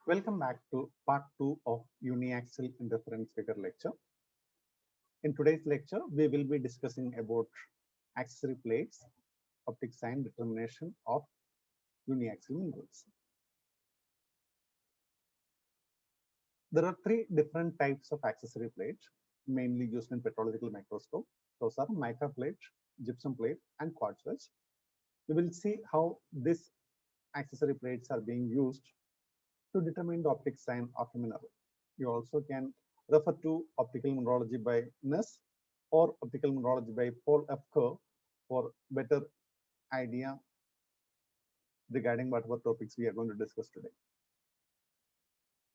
Welcome back to part 2 of uniaxial interference figure lecture. In today's lecture, we will be discussing about accessory plates, optic sign determination of uniaxial minerals. There are three different types of accessory plates, mainly used in petrological microscope. Those are mica plate, gypsum plate, and quartz wedge. We will see how these accessory plates are being used to determine the optic sign of a mineral. You also can refer to optical mineralogy by Ness or optical mineralogy by Paul F. Kerr for better idea regarding whatever topics we are going to discuss today.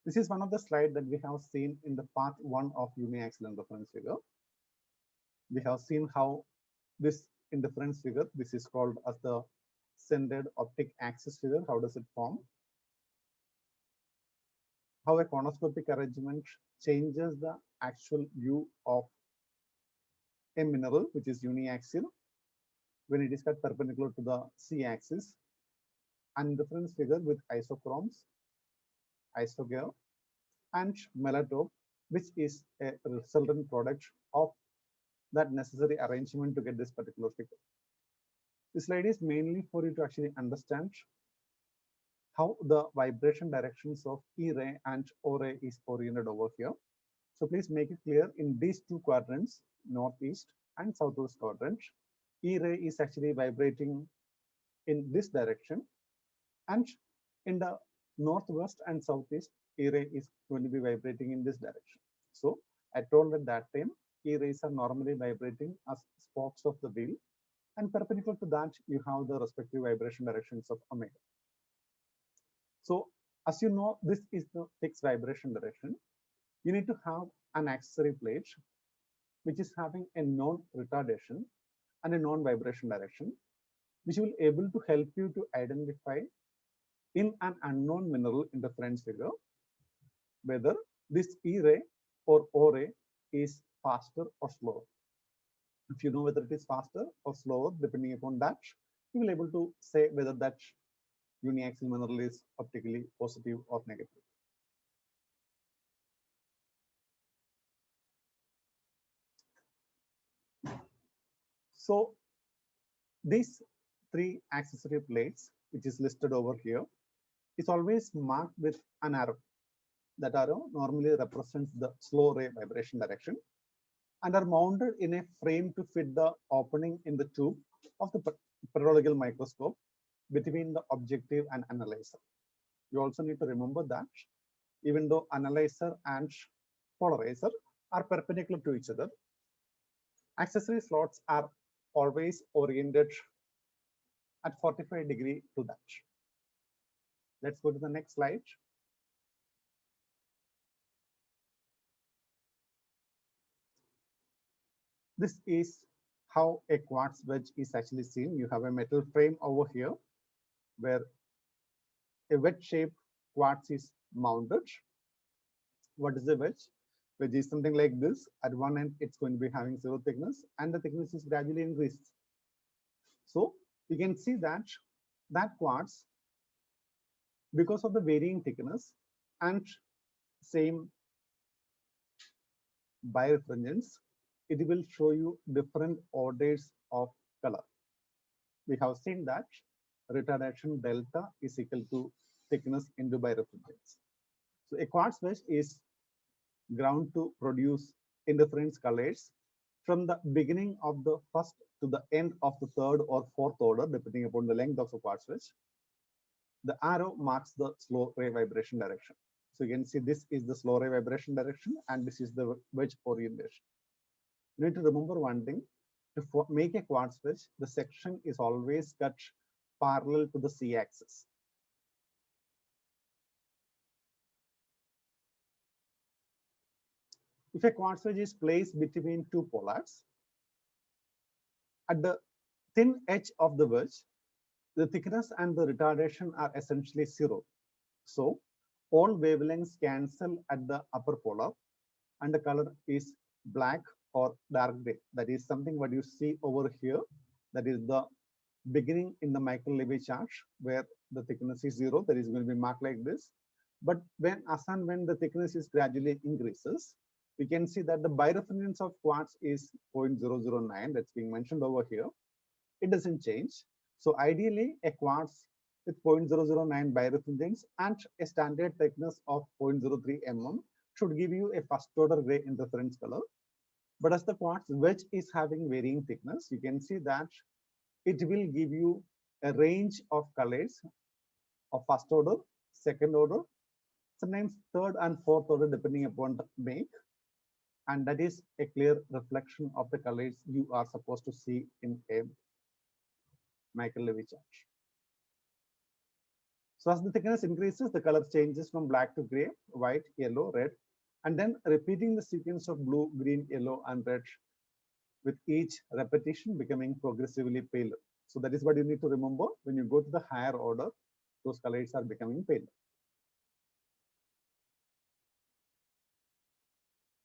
This is one of the slides that we have seen in the part 1 of uniaxial interference figure. We have seen how this interference figure, this is called as the centered optic axis figure. How does it form? How a conoscopic arrangement changes the actual view of a mineral, which is uniaxial, when it is cut perpendicular to the c-axis, and interference figure with isochromes, isogear, and melatope, which is a resultant product of that necessary arrangement to get this particular figure. This slide is mainly for you to actually understand how the vibration directions of E ray and O ray is oriented over here. So please make it clear in these two quadrants, northeast and southwest quadrant, E ray is actually vibrating in this direction, and in the northwest and southeast, E ray is going to be vibrating in this direction. So I told at that time, E rays are normally vibrating as spokes of the wheel, and perpendicular to that, you have the respective vibration directions of omega. So as you know, this is the fixed vibration direction. You need to have an accessory plate which is having a known retardation and a known vibration direction, which will able to help you to identify in an unknown mineral interference figure whether this E ray or O ray is faster or slower. If you know whether it is faster or slower, depending upon that, you will able to say whether that uniaxial mineral is optically positive or negative. So these three accessory plates, which is listed over here, is always marked with an arrow. That arrow normally represents the slow ray vibration direction and are mounted in a frame to fit the opening in the tube of the petrological microscope between the objective and analyzer. You also need to remember that even though analyzer and polarizer are perpendicular to each other, accessory slots are always oriented at 45 degrees to that. Let's go to the next slide. This is how a quartz wedge is actually seen. You have a metal frame over here where a wedge-shaped quartz is mounted. What is a wedge? Wedge is something like this. At one end, it's going to be having zero thickness, and the thickness is gradually increased. So you can see that quartz, because of the varying thickness and same birefringence, it will show you different orders of color. We have seen that retardation delta is equal to thickness into birefringence. So a quartz wedge is ground to produce interference colors from the beginning of the first to the end of the third or fourth order, depending upon the length of the quartz wedge. The arrow marks the slow ray vibration direction. So you can see this is the slow ray vibration direction and this is the wedge orientation. You need to remember one thing: to make a quartz wedge, the section is always cut parallel to the c-axis. If a quartz wedge is placed between two polars, at the thin edge of the wedge, the thickness and the retardation are essentially zero. So all wavelengths cancel at the upper polar and the color is black or dark gray. That is something what you see over here. That is the beginning in the Michael-Levy chart where the thickness is zero. That is going to be marked like this. But when the thickness is gradually increases, we can see that the birefringence of quartz is 0.009, that's being mentioned over here. It doesn't change. So ideally, a quartz with 0.009 birefringence and a standard thickness of 0.03 mm should give you a first order gray interference color. But as the quartz wedge is having varying thickness, you can see that it will give you a range of colors of first order, second order, sometimes third and fourth order depending upon the make, and that is a clear reflection of the colors you are supposed to see in a Michael-Levy chart. So as the thickness increases, the color changes from black to gray, white, yellow, red, and then repeating the sequence of blue, green, yellow, and red with each repetition becoming progressively paler. So that is what you need to remember. When you go to the higher order, those colors are becoming paler.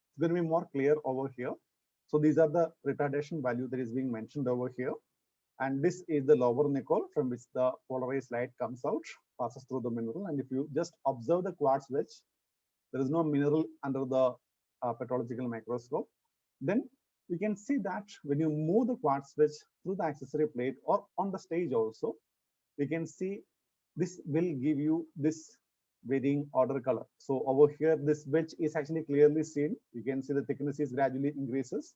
It's going to be more clear over here. So these are the retardation value that is being mentioned over here. And this is the lower nickel from which the polarized light comes out, passes through the mineral. And if you just observe the quartz wedge, there is no mineral under the petrological microscope. Then you can see that when you move the quartz wedge through the accessory plate or on the stage also, we can see this will give you this varying order color. So over here, this wedge is actually clearly seen. You can see the thickness is gradually increases.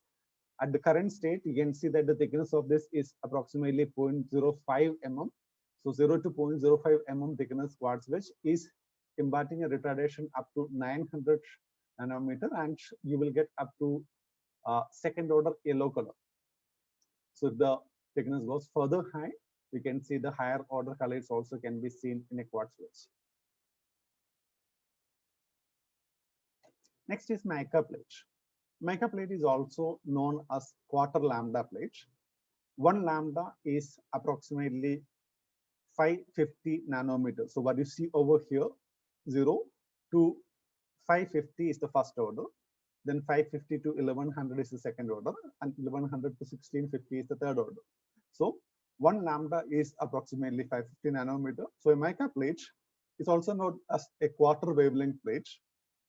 At the current state, you can see that the thickness of this is approximately 0.05 mm. So 0 to 0.05 mm thickness quartz wedge is imparting a retardation up to 900 nanometer, and you will get up to second order yellow color. So if the thickness goes further high, we can see the higher order colors also can be seen in a quartz wedge. Next is mica plate. Mica plate is also known as quarter lambda plate. 1 lambda is approximately 550 nanometers. So what you see over here, 0 to 550 is the first order. Then 550 to 1100 is the second order, and 1100 to 1650 is the third order. So 1 lambda is approximately 550 nanometer. So a mica plate is also known as a quarter wavelength plate.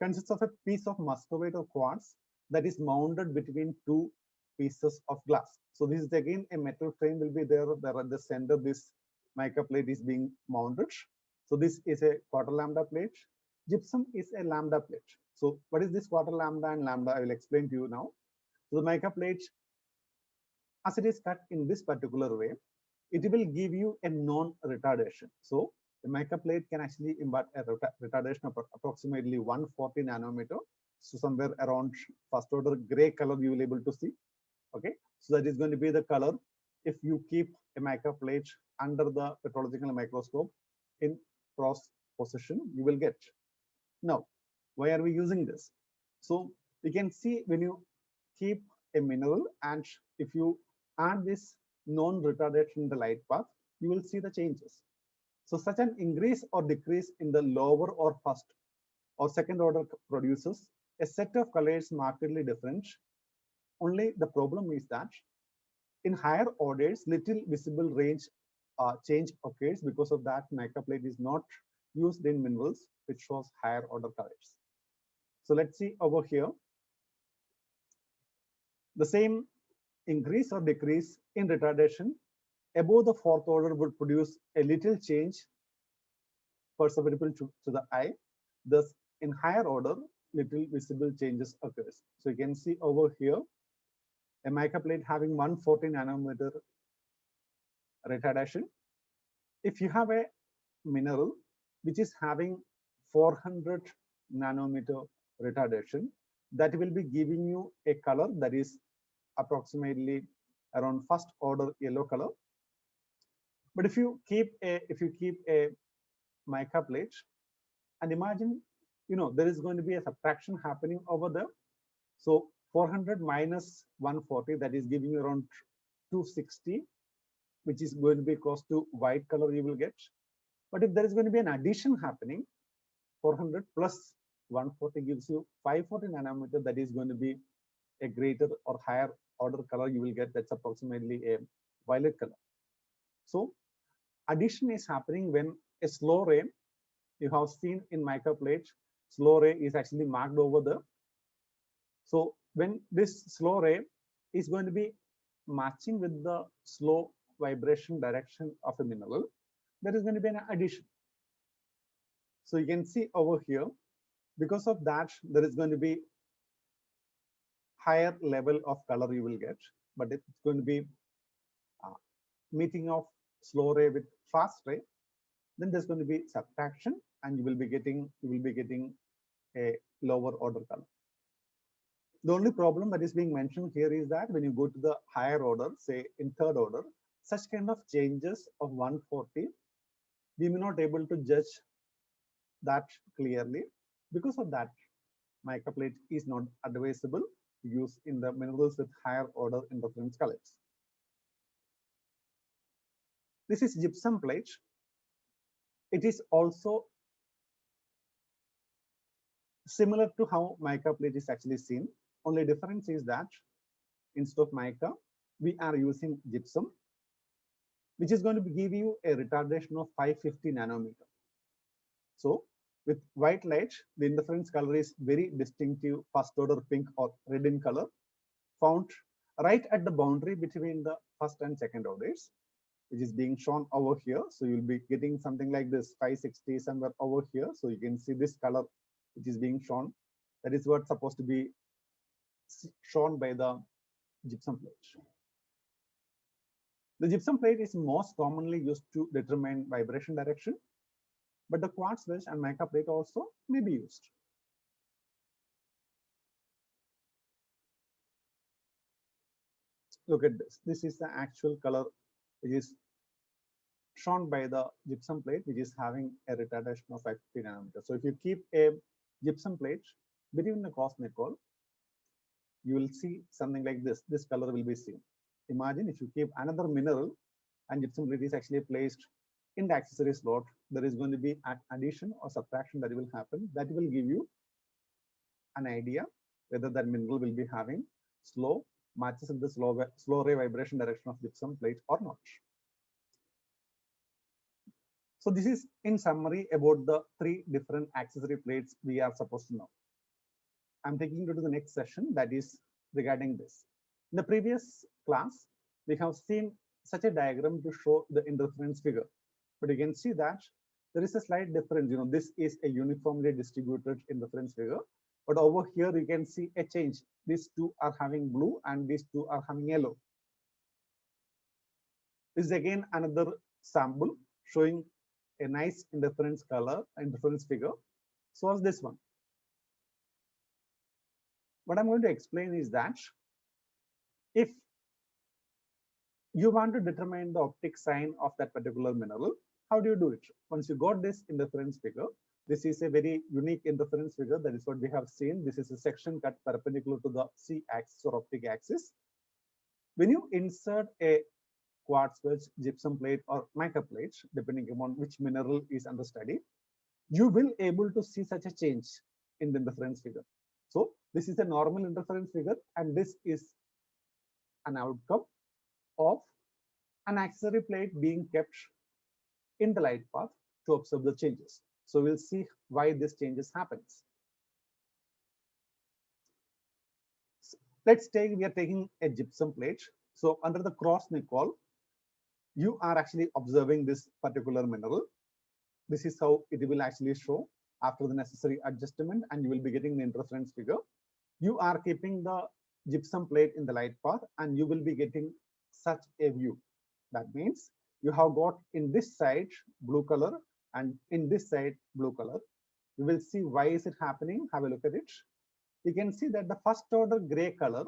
Consists of a piece of muscovite or quartz that is mounted between two pieces of glass. So this is again a metal frame will be there. There at the center, this mica plate is being mounted. So this is a quarter lambda plate. Gypsum is a lambda plate. So what is this quarter lambda and lambda? I will explain to you now. So the mica plate, as it is cut in this particular way, it will give you a non-retardation. So the mica plate can actually impart a retardation of approximately 140 nanometer. So somewhere around first order gray color you will be able to see. Okay, so that is going to be the color if you keep a mica plate under the petrological microscope in cross position, you will get. Now, why are we using this? So you can see when you keep a mineral and if you add this non-retardation in the light path, you will see the changes. So such an increase or decrease in the lower or first or second order produces a set of colors markedly different. Only the problem is that in higher orders, little visible range change occurs. Because of that, mica plate is not used in minerals which shows higher order colors. So let's see over here. The same increase or decrease in retardation above the fourth order would produce a little change perceptible to the eye. Thus, in higher order, little visible changes occurs. So you can see over here, a mica plate having 140 nanometer retardation. If you have a mineral which is having 400 nanometer retardation, that will be giving you a color that is approximately around first order yellow color. But if you keep a mica plate and imagine, there is going to be a subtraction happening over there. So 400 minus 140, that is giving you around 260, which is going to be close to white color you will get. But if there is going to be an addition happening, 400 plus 140 gives you 540 nanometer, that is going to be a greater or higher order color you will get. That's approximately a violet color. So addition is happening when a slow ray You have seen in mica plate, slow ray is actually marked over there. So when this slow ray is going to be matching with the slow vibration direction of a mineral, there is going to be an addition. So you can see over here, because of that, there is going to be higher level of color you will get, but it's going to be meeting of slow ray with fast ray. Then there's going to be subtraction, and you will be getting a lower order color. The only problem that is being mentioned here is that when you go to the higher order, say in third order, such kind of changes of 140, we may not able to judge that clearly. Because of that, mica plate is not advisable to use in the minerals with higher order interference colors. This is gypsum plate. It is also similar to how mica plate is actually seen. Only difference is that instead of mica, we are using gypsum, which is going to give you a retardation of 550 nanometer. So with white light, the interference color is very distinctive first order pink or red in color, found right at the boundary between the first and second orders, which is being shown over here. So you'll be getting something like this 560 somewhere over here. So you can see this color which is being shown. That is what's supposed to be shown by the gypsum plate. The gypsum plate is most commonly used to determine vibration direction, but the quartz wedge and mica plate also may be used. Look at this. This is the actual color which is shown by the gypsum plate, which is having a retardation of 550 nanometers. So if you keep a gypsum plate between the cross nickel, you will see something like this. This color will be seen. Imagine if you keep another mineral and gypsum plate is actually placed in the accessory slot, there is going to be an addition or subtraction that will happen. That will give you an idea whether that mineral will be having slow matches in the slow ray vibration direction of gypsum plate or not. So this is in summary about the three different accessory plates we are supposed to know. I'm taking you to the next session that is regarding this. In the previous class, we have seen such a diagram to show the interference figure, but you can see that there is a slight difference. This is a uniformly distributed interference figure, but over here you can see a change. These two are having blue and these two are having yellow. This is again another sample showing a nice interference color, interference figure. So as this one. What I'm going to explain is that if you want to determine the optic sign of that particular mineral, how do you do it? Once you got this interference figure, this is a very unique interference figure. That is what we have seen. This is a section cut perpendicular to the C-axis or optic axis. When you insert a quartz wedge, gypsum plate, or mica plate, depending upon which mineral is under study, you will able to see such a change in the interference figure. So this is a normal interference figure, and this is an outcome of an accessory plate being kept in the light path to observe the changes. So we'll see why this changes happens. Let's take, we are taking a gypsum plate. So under the cross nickel, you are actually observing this particular mineral. This is how it will actually show after the necessary adjustment, and you will be getting the interference figure. You are keeping the gypsum plate in the light path, and you will be getting such a view. That means you have got in this side blue color and in this side blue color. You will see why is it happening. Have a look at it. You can see that the first order gray color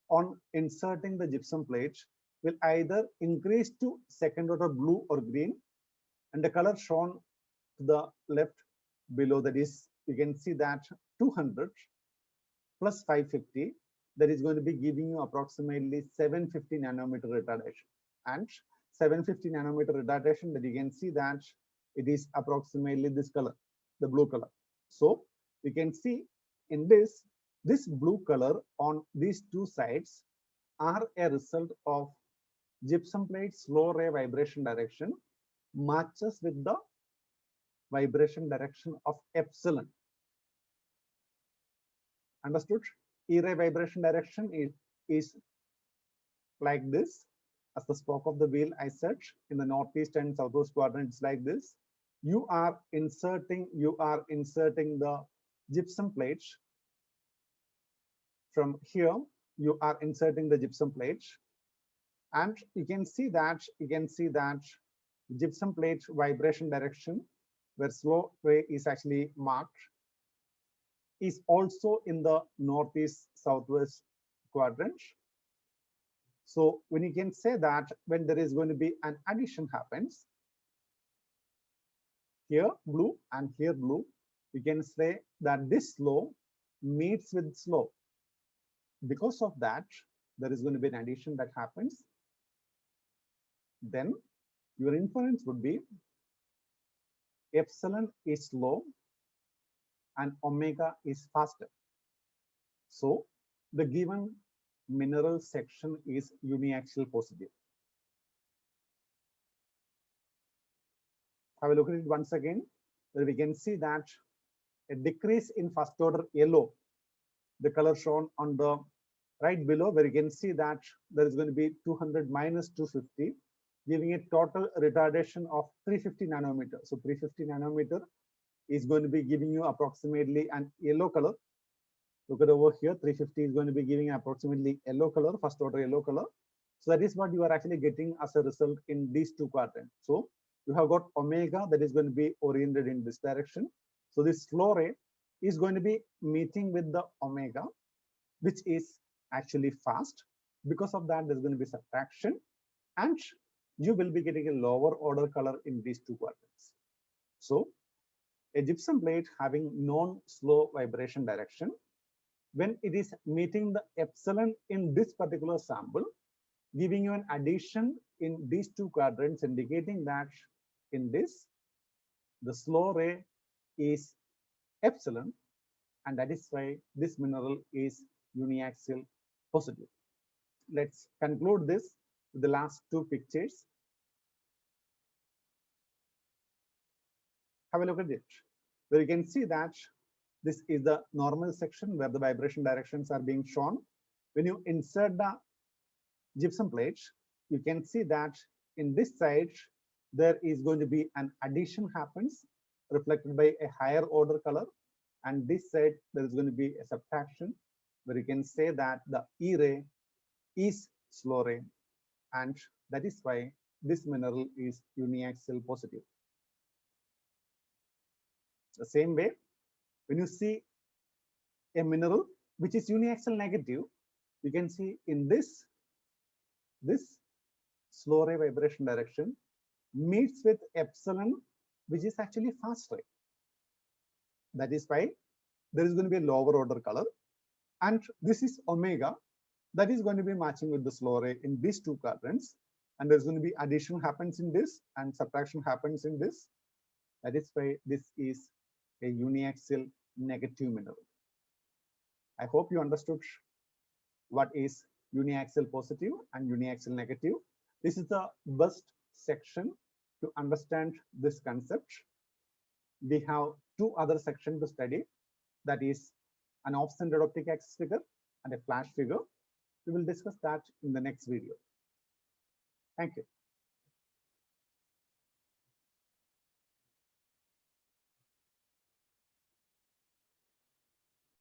on inserting the gypsum plate will either increase to second order blue or green, and the color shown to the left below, that is, you can see that 200 plus 550, that is going to be giving you approximately 750 nanometer retardation. And 750 nanometer retardation, that you can see that it is approximately this color, the blue color. So you can see in this blue color on these two sides are a result of gypsum plate slow ray vibration direction matches with the vibration direction of epsilon. Understood? E-ray vibration direction is like this. As the spoke of the wheel, I said, in the northeast and southwest quadrants like this. You are inserting the gypsum plate from here. You are inserting the gypsum plate, and you can see that gypsum plate vibration direction, where slow ray is actually marked, is also in the northeast southwest quadrant. So when you can say that when there is going to be an addition happens, here blue and here blue, you can say that this slow meets with slow. Because of that, there is going to be an addition that happens. Then your inference would be epsilon is slow and omega is faster. So the given mineral section is uniaxial positive. Have a look at it once again, where we can see that a decrease in first order yellow, the color shown on the right below, where you can see that there is going to be 200 minus 250, giving a total retardation of 350 nanometer. So 350 nanometer is going to be giving you approximately an yellow color. Look at over here, 350 is going to be giving approximately yellow color, first order yellow color. So that is what you are actually getting as a result in these two quadrants. So you have got omega that is going to be oriented in this direction. So this flow ray is going to be meeting with the omega, which is actually fast. Because of that, there's going to be subtraction, and you will be getting a lower order color in these two quadrants. So a gypsum plate having non-slow vibration direction, when it is meeting the epsilon in this particular sample, giving you an addition in these two quadrants, indicating that in this, the slow ray is epsilon, and that is why this mineral is uniaxial positive. Let's conclude this with the last two pictures. Have a look at it, where you can see that this is the normal section where the vibration directions are being shown. When you insert the gypsum plate, you can see that in this side, there is going to be an addition happens, reflected by a higher order color. And this side, there is going to be a subtraction, where you can say that the E ray is slow ray. And that is why this mineral is uniaxial positive. The same way, when you see a mineral which is uniaxial negative, you can see in this slow ray vibration direction meets with epsilon, which is actually fast ray. That is why there is going to be a lower order color, and this is omega that is going to be matching with the slow ray in these two quadrants, and there's going to be addition happens in this and subtraction happens in this. That is why this is a uniaxial negative mineral. I hope you understood what is uniaxial positive and uniaxial negative. This is the best section to understand this concept. We have two other sections to study, that is an off-centered optic axis figure and a flash figure. We will discuss that in the next video. Thank you.